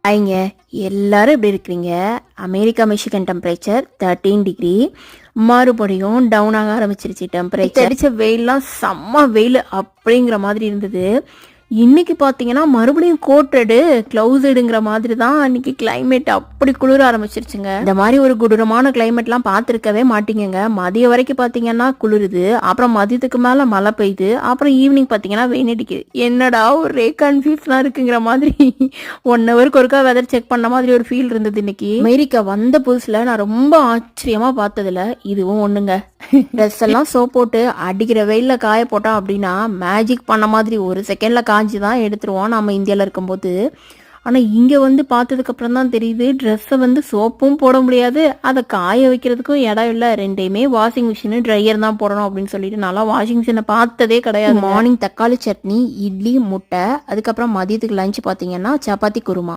ஐங்க எல்லாரும் எப்படி இருக்கிறீங்க? அமெரிக்கா மிஷிகன் டெம்பரேச்சர் 13 டிகிரி மறுபடியும் டவுன் ஆக ஆரம்பிச்சிருச்சு. டெம்பரேச்சர் அடிச்ச வெயில்லாம் செம்ம வெயில் அப்படிங்கிற மாதிரி இருந்தது. இன்னைக்கு பார்த்தீங்கன்னா மறுபடியும் கோட்டடு கிளவுஸ்டுங்கிற மாதிரி தான் இன்னைக்கு கிளைமேட் அப்படி குளிர ஆரம்பிச்சிருச்சுங்க. இந்த மாதிரி ஒரு கொடூரமான கிளைமேட்லாம் பார்த்துருக்கவே மாட்டீங்க. மதிய வரைக்கும் பார்த்தீங்கன்னா குளிருது, அப்புறம் மதியத்துக்கு மேலே மழை பெய்யுது, அப்புறம் ஈவினிங் பார்த்தீங்கன்னா வெயில் அடிக்குது. என்னடா ஒரே கன்ஃபியூஸ்லாம் இருக்குங்கிற மாதிரி 1 ஹவருக்கு ஒருக்கா வெதர் செக் பண்ண மாதிரி ஒரு ஃபீல் இருந்தது. இன்னைக்கு அமெரிக்கா வந்த புதுசுல நான் ரொம்ப ஆச்சரியமா பார்த்ததுல இதுவும் ஒண்ணுங்க. ட்ரெஸ் எல்லாம் சோப் போட்டு அடிக்கிற வெயில்ல காய போட்டோம் அப்படின்னா மேஜிக் பண்ண மாதிரி ஒரு செகண்ட்ல காஞ்சி தான் எடுத்துருவோம் நம்ம இந்தியாவில் இருக்கும்போது. ஆனால் இங்கே வந்து பார்த்ததுக்கு அப்புறம் தான் தெரியுது, ட்ரெஸ்ஸை வந்து சோப்பும் போட முடியாது, அதை காய வைக்கிறதுக்கும் இடம் இல்லை, ரெண்டையுமே வாஷிங் மிஷினு ட்ரையர் தான் போடணும் அப்படின்னு சொல்லிட்டு நல்லா வாஷிங் மிஷினை பார்த்ததே கிடையாது. மார்னிங் தக்காளி சட்னி, இட்லி, முட்டை, அதுக்கப்புறம் மதியத்துக்கு லஞ்ச் பார்த்தீங்கன்னா சப்பாத்தி குருமா.